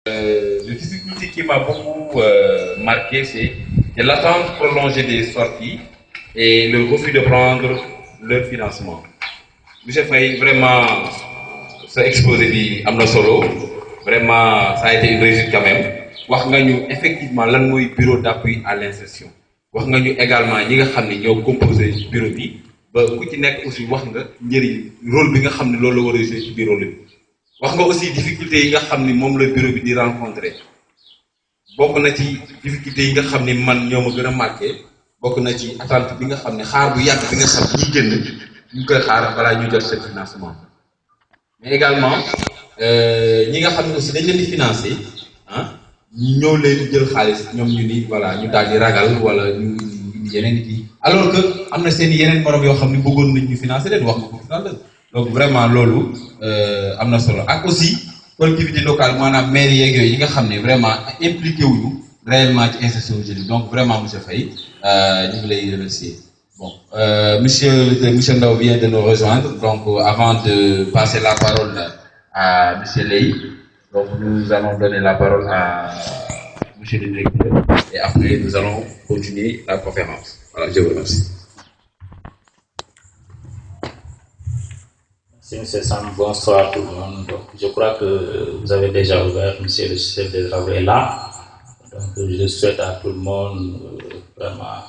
La difficulté qui m'a beaucoup marqué, c'est l'attente prolongée des sorties et le refus de prendre leur financement. Monsieur Faye, vraiment, ce exposé bi am na solo vraiment ça a été une réussite quand même wax nga ñu effectivement lan mooy bureau d'appui à l'insertion wax nga ñu également ñi nga xam ne ñoo composé bureau bi ba ku ci nekk aussi wax nga njëriñ rôle bi nga xam ne loolu la war a jouer ci bureau bi wax nga aussi difficulté yi nga xam ni moom la bureau bi di rencontrer bokk na ci difficulté yi nga xam ni man ñoo ma gën a marqué bokk na ci attente bi nga xam ne xaar bu yàgg bi nga xam ñi génn ñu koy xaar balaa ñu jot seen financement mais également ñi nga xam ne aussi dañ leen di financer ah ñu ñëw leen jël xaalis ñoom ñu ni voilà ñu daal di ragal wala ñu yeneen kii alors que am na seen yeneen morom yoo xam ne bëggoon nañ ñu financer leen wax nga ko tout donc vraiment loolu am na solo ak aussi collectivité locale maanaam maire yeeg yooyu yi nga xam ne vraiment impliqué wuñu réellement ci insertion jeune donc vraiment monsieur Faye ñu ngi lay remercier. Bon, monsieur Ndao vient de nous rejoindre, donc avant de passer la parole à monsieur Ley, donc nous allons donner la parole à monsieur le directeur et après nous allons continuer la conférence. Voilà, je vous remercie. Merci monsieur Sam, bonsoir tout le monde. Donc, je crois que vous avez déjà ouvert, monsieur le chef de travaux est là, donc je souhaite à tout le monde vraiment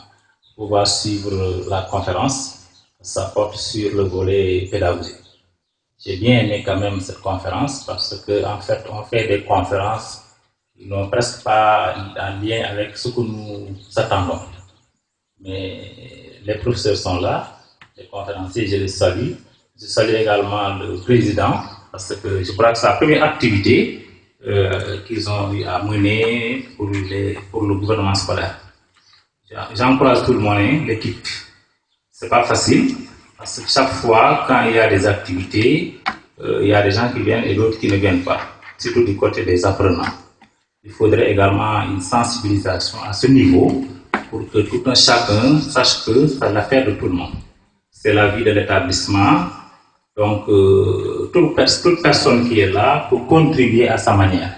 pouvoir suivre la conférence. Ça porte sur le volet pédagogique. J'ai bien aimé quand même cette conférence parce que en fait on fait des conférences qui n'ont presque pas un lien avec ce que nous attendons. Mais les professeurs sont là, les conférenciers, je les salue. Je salue également le président parce que je crois que c'est la première activité qu'ils ont eu à mener pour le gouvernement scolaire. J'encourage tout le monde, l'équipe. C'est pas facile parce que chaque fois, quand il y a des activités, il y a des gens qui viennent et d'autres qui ne viennent pas, surtout du côté des apprenants. Il faudrait également une sensibilisation à ce niveau pour que tout un chacun sache que c'est l'affaire de tout le monde. C'est la vie de l'établissement. Donc, toute personne qui est là pour contribuer à sa manière.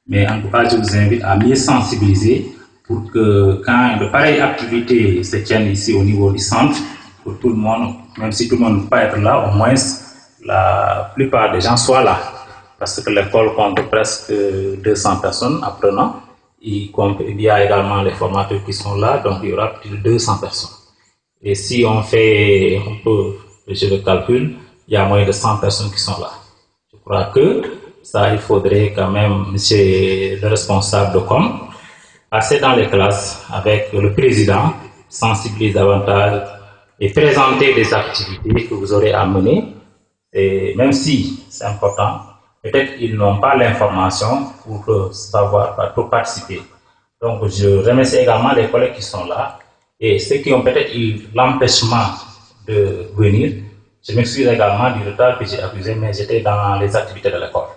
Mais en tout cas, je vous invite à mieux sensibiliser pour que quand de pareilles activités se tiennent ici au niveau du centre, pour tout le monde, même si tout le monde ne peut pas être là, au moins la plupart des gens soient là. Parce que l'école compte presque 200 personnes apprenants. Il y a également les formateurs qui sont là, donc il y aura plus de 200 personnes. Et si on fait un peu le calcul, il y a moins de 100 personnes qui sont là. Je crois que ça, il faudrait quand même, monsieur le responsable de com, passer dans les classes avec le président, sensibiliser davantage et présenter des activités que vous aurez à mener. Et même si c'est important, peut-être ils n'ont pas l'information pour savoir, pour participer. Donc je remercie également les collègues qui sont là et ceux qui ont peut-être eu l'empêchement de venir. Je m'excuse également du retard que j'ai accusé, mais j'étais dans les activités de l'école.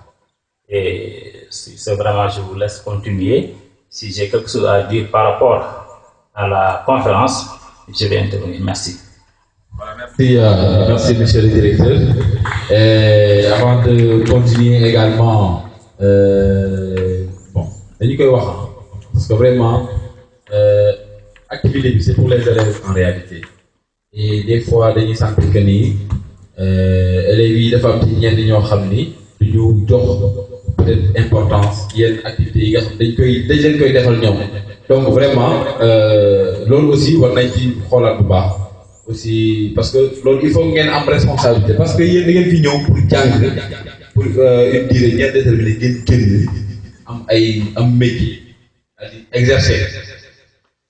Et c'est vraiment, je vous laisse continuer. Si j'ai quelque chose à dire par rapport à la conférence, je vais intervenir. Merci. Voilà, merci monsieur le directeur. Et avant de continuer également, bon, parce que vraiment, activité c'est pour les élèves en réalité. Et des fois, dañuy sentir que ni élèves yi dafa am ci ñenn ñoo xam ni duñu jox peut-être importance yenn activités yi nga xam dañ leen koy defal ñoom. Donc vraiment loolu aussi war nañ ci xoolaat bu baax aussi parce que loolu il faut ngeen am responsabilité parce que yéen da ngeen fi ñëw pour jàng pour une durée ñeent déterminé ngeen génn am métier exercer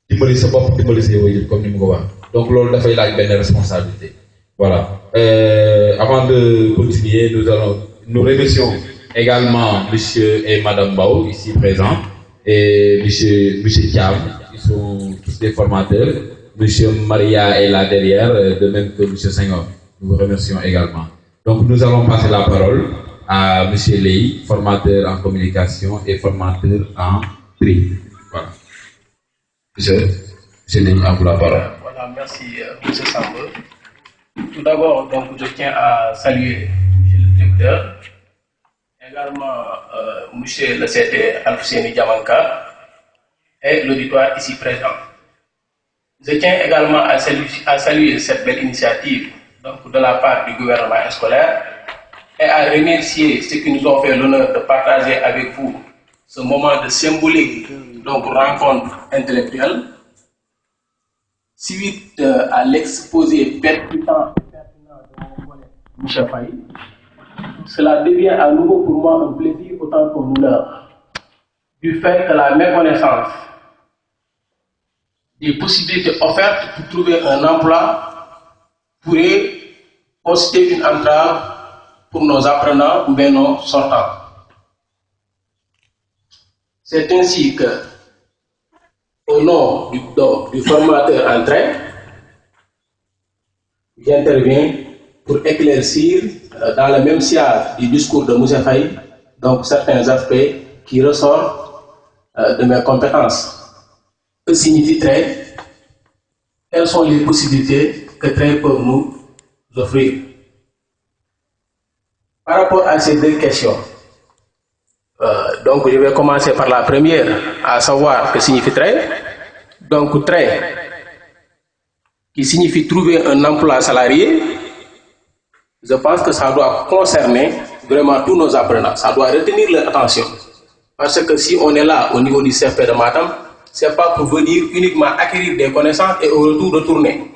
dimbali sa bopp dimbali say waajur comme ni mu ko wax. Donc loolu dafay laaj benn responsabilité. Voilà. Avant de continuer, nous remercions également monsieur et madame Bao ici présents et monsieur Thiam, qui sont tous des formateurs. Monsieur Maria est là derrière, de même que monsieur Senghor. Nous vous remercions également. Donc nous allons passer la parole à monsieur Ley, formateur en communication et formateur en prix. Voilà. Monsieur Ley, à vous la parole. Merci, M. Sambe. Tout d'abord, donc, je tiens à saluer M. le directeur, également monsieur le CT Alfousseni Diamanka et l'auditoire ici présent. Je tiens également à saluer cette belle initiative donc, de la part du gouvernement scolaire et à remercier ceux qui nous ont fait l'honneur de partager avec vous ce moment de symbolique donc rencontre intellectuelle suite à l'exposé pertinent de mon collègue Michel Faye. Cela devient à nouveau pour moi un plaisir autant qu'un honneur du fait que la méconnaissance des possibilités offertes pour trouver un emploi pourrait constituer une entrave pour nos apprenants ou bien nos sortants. C'est ainsi que, au nom du formateur en train, j'interviens pour éclaircir dans le même sillage du discours de Moussa Faye, donc certains aspects qui ressortent de mes compétences. Que signifie trait? Quelles sont les possibilités que trait peuvent nous offrir? Par rapport à ces deux questions, donc je vais commencer par la première, à savoir que signifie trait. Donc trait qui signifie trouver un emploi salarié, je pense que ça doit concerner vraiment tous nos apprenants, ça doit retenir leur attention. Parce que si on est là au niveau du CFP de Matam, ce n'est pas pour venir uniquement acquérir des connaissances et au retour retourner.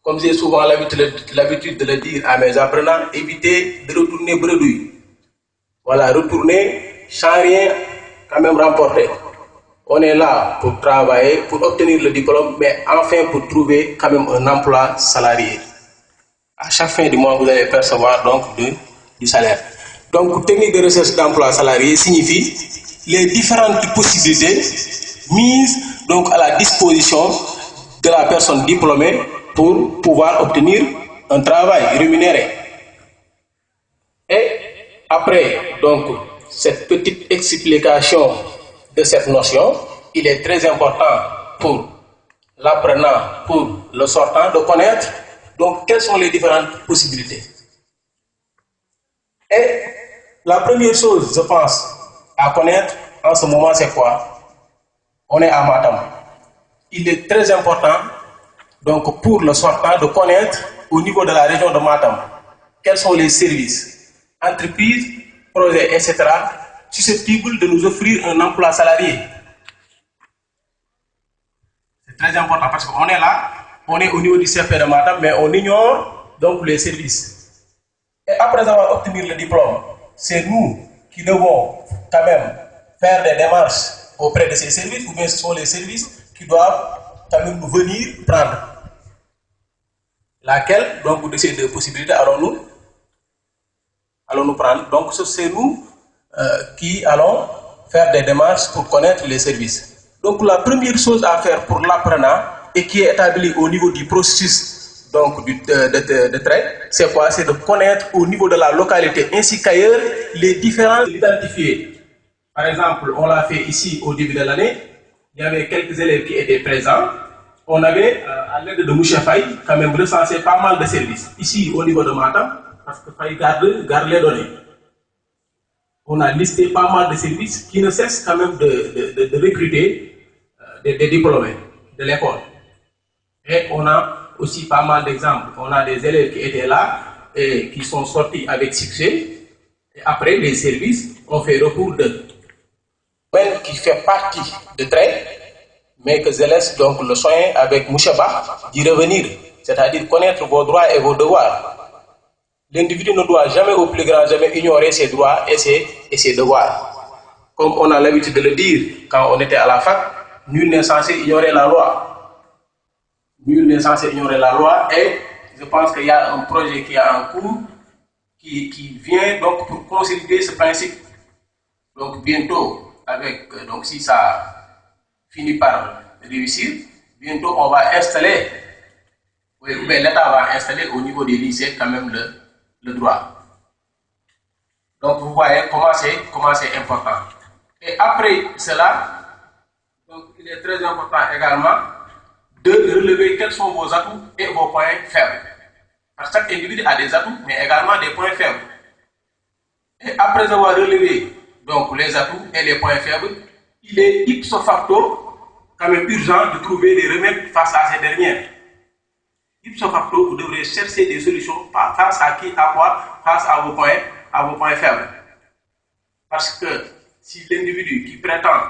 Comme j'ai souvent l'habitude de le dire à mes apprenants, évitez de retourner bredouille. Voilà, retourner sans rien quand même remporter. On est là pour travailler, pour obtenir le diplôme, mais enfin pour trouver quand même un emploi salarié. À chaque fin du mois, vous allez percevoir donc du salaire. Donc, technique de recherche d'emploi salarié signifie les différentes possibilités mises donc à la disposition de la personne diplômée pour pouvoir obtenir un travail rémunéré. Et après donc cette petite explication de cette notion, il est très important pour l'apprenant, pour le sortant de connaître donc quelles sont les différentes possibilités. Et la première chose, je pense, à connaître en ce moment, c'est quoi? On est à Matam. Il est très important donc pour le sortant de connaître au niveau de la région de Matam quels sont les services, entreprises, projets, etc. susceptibles de nous offrir un emploi salarié. C'est très important parce qu'on est là, on est au niveau du CFP de Matam, mais on ignore donc les services. Et après avoir obtenu le diplôme, c'est nous qui devons quand même faire des démarches auprès de ces services, ou bien ce sont les services qui doivent quand même nous venir prendre. Laquelle, donc, de ces deux possibilités allons-nous prendre? Donc, c'est nous qui allons faire des démarches pour connaître les services. Donc, la première chose à faire pour l'apprenant et qui est établie au niveau du processus donc, de trait, c'est quoi? C'est de connaître au niveau de la localité ainsi qu'ailleurs les différents identifiés. Par exemple, on l'a fait ici au début de l'année, il y avait quelques élèves qui étaient présents. On avait, à l'aide de Moussa Faye, quand même recensé pas mal de services. Ici, au niveau de Matam, parce que Faye garde les données. On a listé pas mal de services qui ne cessent quand même de recruter des diplômés de l'école. Et on a aussi pas mal d'exemples. On a des élèves qui étaient là et qui sont sortis avec succès. Et après, les services ont fait recours d'eux. Qui fait partie de trait, mais que je laisse donc le soin avec Mouchaba d'y revenir, c'est-à-dire connaître vos droits et vos devoirs. L'individu ne doit jamais au plus grand jamais ignorer ses droits et ses devoirs. Comme on a l'habitude de le dire quand on était à la fac, nul n'est censé ignorer la loi. Nul n'est censé ignorer la loi et je pense qu'il y a un projet qui est en cours qui vient donc pour consolider ce principe. Donc bientôt, donc si ça finit par réussir, bientôt on va installer, mais l'État va installer au niveau des lycées quand même le droit. Donc vous voyez comment c'est important. Et après cela, donc il est très important également de relever quels sont vos atouts et vos points faibles. Parce que chaque individu a des atouts, mais également des points faibles. Et après avoir relevé donc, les atouts et les points faibles, il est ipso facto quand même urgent de trouver des remèdes face à ces dernières. Ipso facto, vous devrez chercher des solutions face à qui, à quoi, face à vos points faibles. Parce que si l'individu qui prétend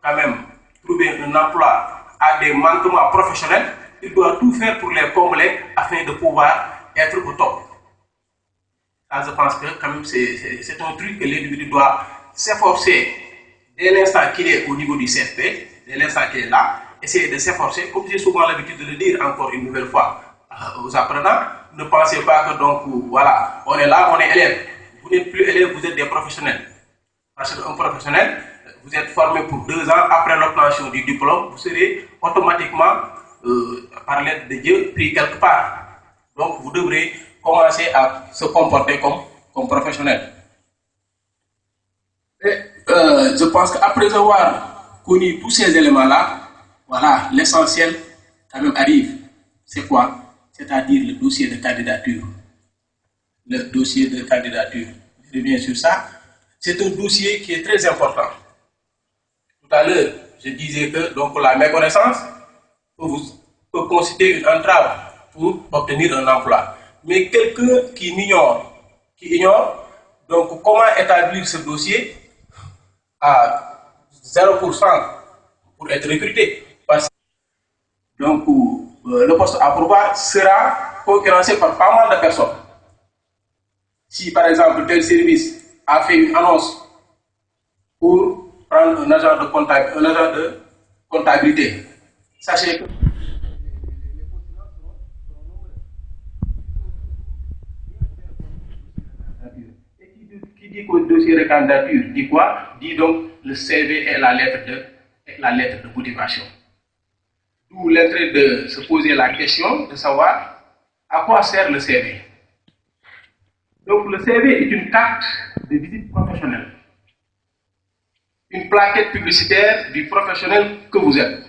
quand même trouver un emploi a des manquements professionnels, il doit tout faire pour les combler afin de pouvoir être au top. Ça, je pense que quand même c'est un truc que l'individu doit s'efforcer dès l'instant qu'il est au niveau du CFP, dès l'instant qu'il est là, essayer de s'efforcer, comme j'ai souvent l'habitude de le dire encore une nouvelle fois aux apprenants, ne pensez pas que donc voilà, on est là, on est élève. Vous n'êtes plus élève, vous êtes des professionnels. Parce qu'un professionnel, vous êtes formé pour 2 ans, après l'obtention du diplôme, vous serez automatiquement, par l'aide de Dieu, pris quelque part. Donc vous devrez commencer à se comporter comme professionnel. Et, je pense qu'après avoir connu tous ces éléments-là, voilà, l'essentiel quand même arrive. C'est quoi? C'est-à-dire le dossier de candidature. Le dossier de candidature. Je reviens sur ça. C'est un dossier qui est très important. Tout à l'heure, je disais que donc, la méconnaissance peut constituer une entrave pour obtenir un emploi. Mais quelqu'un qui ignore donc, comment établir ce dossier à 0% pour être recruté. Parce que donc, le poste à pourvoir sera concurrencé par pas mal de personnes. Si par exemple tel service a fait une annonce pour prendre un agent de comptabilité, sachez que qui dit qu'au dossier de candidature dit quoi? Dit donc le CV et la lettre de motivation. D'où l'intérêt de se poser la question de savoir à quoi sert le CV. Donc le CV est une carte de visite professionnelle, une plaquette publicitaire du professionnel que vous êtes.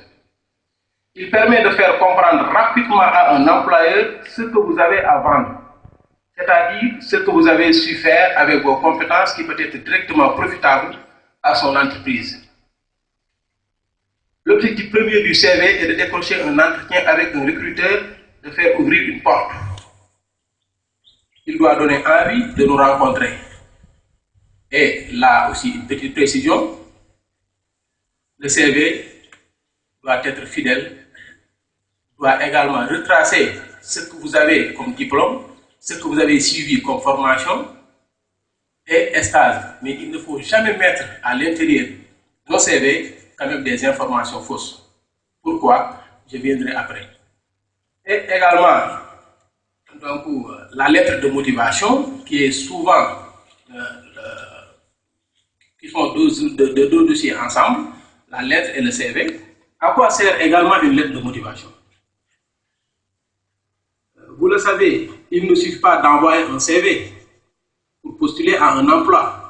Il permet de faire comprendre rapidement à un employeur ce que vous avez à vendre, c'est-à-dire ce que vous avez su faire avec vos compétences qui peut être directement profitable à son entreprise. L'objectif premier du CV est de décrocher un entretien avec un recruteur, de faire ouvrir une porte. Il doit donner envie de nous rencontrer. Et là aussi, une petite précision, le CV doit être fidèle, doit également retracer ce que vous avez comme diplôme, ce que vous avez suivi comme formation et stage. Mais il ne faut jamais mettre à l'intérieur de nos CV quand même des informations fausses. Pourquoi? Je viendrai après. Et également, donc, la lettre de motivation qui est souvent qui sont deux dossiers ensemble, la lettre et le CV. À quoi sert également une lettre de motivation? Vous le savez, il ne suffit pas d'envoyer un CV pour postuler à un emploi.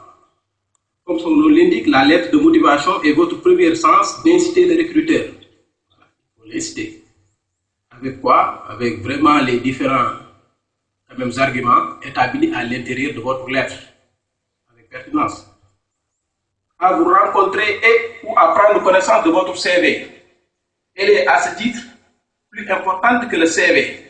Comme son nom l'indique, la lettre de motivation est votre première chance d'inciter le recruteur. Il faut l'inciter. Avec quoi? Avec vraiment les différents mêmes arguments établis à l'intérieur de votre lettre, avec pertinence. À vous rencontrer et ou à prendre connaissance de votre CV. Elle est à ce titre plus importante que le CV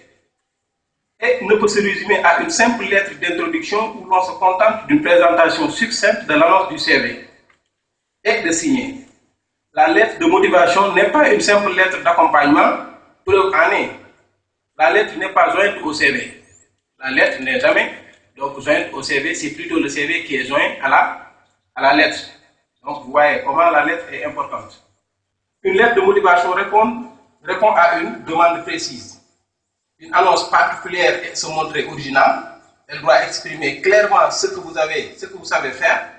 et ne peut se résumer à une simple lettre d'introduction où l'on se contente d'une présentation succincte de l'annonce du CV et de signer. La lettre de motivation n'est pas une simple lettre d'accompagnement, preuve en est. La lettre n'est pas jointe au CV. La lettre n'est jamais donc jointe au CV, c'est plutôt le CV qui est joint à la lettre. Donc vous voyez comment la lettre est importante. Une lettre de motivation répond à une demande précise. Une annonce particulière et se montrer originale. Elle doit exprimer clairement ce que vous savez faire.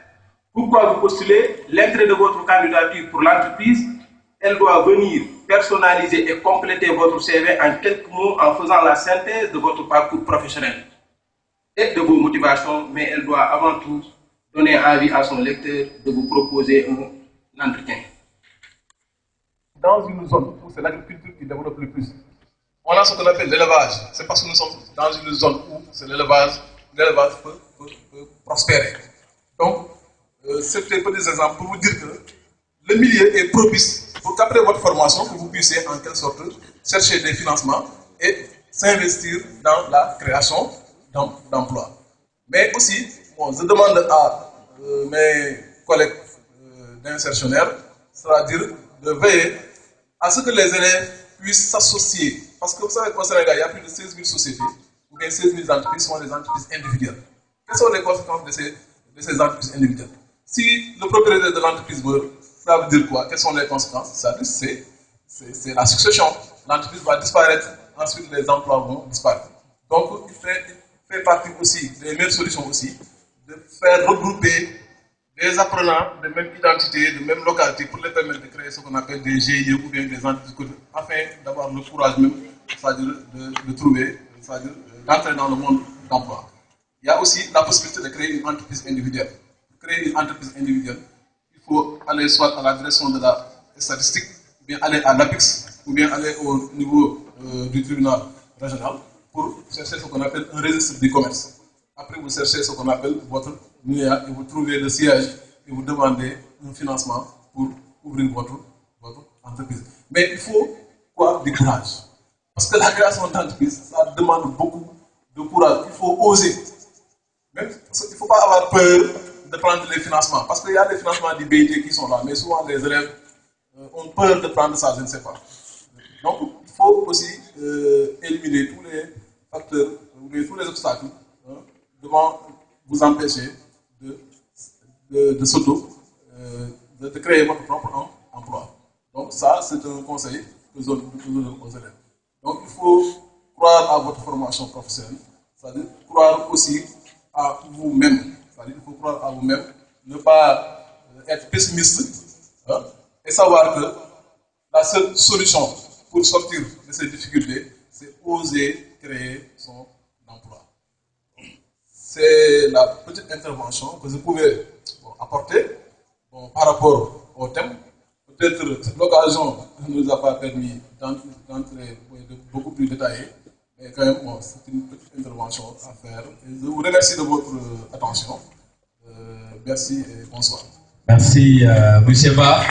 Pourquoi vous postulez, l'intérêt de votre candidature pour l'entreprise. Elle doit venir personnaliser et compléter votre CV en quelques mots en faisant la synthèse de votre parcours professionnel et de vos motivations, mais elle doit avant tout donner envie à son lecteur de vous proposer un entretien. Dans une zone où c'est l'agriculture qui développe le plus, on a ce qu'on appelle l'élevage. C'est parce que nous sommes dans une zone où l'élevage peut prospérer. Donc, c'était petits exemples pour vous dire que le milieu est propice pour qu'après votre formation, que vous puissiez en quelque sorte chercher des financements et s'investir dans la création d'emplois. Mais aussi, bon, je demande à mes collègues d'insertionnaires, c'est-à-dire de veiller à ce que les élèves puissent s'associer. Parce que vous savez qu'au Sénégal, il y a plus de 16 000 sociétés, ou bien 16 000 entreprises sont des entreprises individuelles. Quelles sont les conséquences de ces entreprises individuelles? Si le propriétaire de l'entreprise meurt, ça veut dire quoi? Quelles sont les conséquences? Ça veut dire c'est la succession. L'entreprise va disparaître, ensuite les emplois vont disparaître. Donc, il fait partie aussi des meilleures solutions aussi de faire regrouper des apprenants de même identité, de même localité pour les permettre de créer ce qu'on appelle des GIE ou bien des entreprises afin d'avoir le courage même, c'est-à-dire de trouver, c'est-à-dire d'entrer dans le monde d'emploi. Il y a aussi la possibilité de créer une entreprise individuelle. Pour créer une entreprise individuelle, il faut aller soit à la direction de la statistique, ou bien aller à l'APIX, ou bien aller au niveau du tribunal régional pour chercher ce qu'on appelle un registre du commerce. Après, vous cherchez ce qu'on appelle votre NIA et vous trouvez le siège et vous demandez un financement pour ouvrir votre entreprise. Mais il faut quoi? Du courage. Parce que la création d'entreprise, ça demande beaucoup de courage. Il faut oser. Même, il ne faut pas avoir peur de prendre les financements. Parce qu'il y a des financements du BIT qui sont là, mais souvent les élèves ont peur de prendre ça, je ne sais pas. Donc, il faut aussi éliminer tous les facteurs, tous les obstacles devant vous empêcher de de créer votre propre emploi. Donc ça, c'est un conseil que je donne aux élèves. Donc il faut croire à votre formation professionnelle, c'est-à-dire croire aussi à vous-même. C'est-à-dire qu'il faut croire à vous-même, ne pas être pessimiste et savoir que la seule solution pour sortir de ces difficultés, c'est oser créer son emploi. C'est la petite intervention que je pouvais apporter par rapport au thème. Peut-être l'occasion ne nous a pas permis d'entrer beaucoup plus détaillé, mais quand même, c'est une petite intervention à faire. Et je vous remercie de votre attention. Merci et bonsoir. Merci, M. Ba.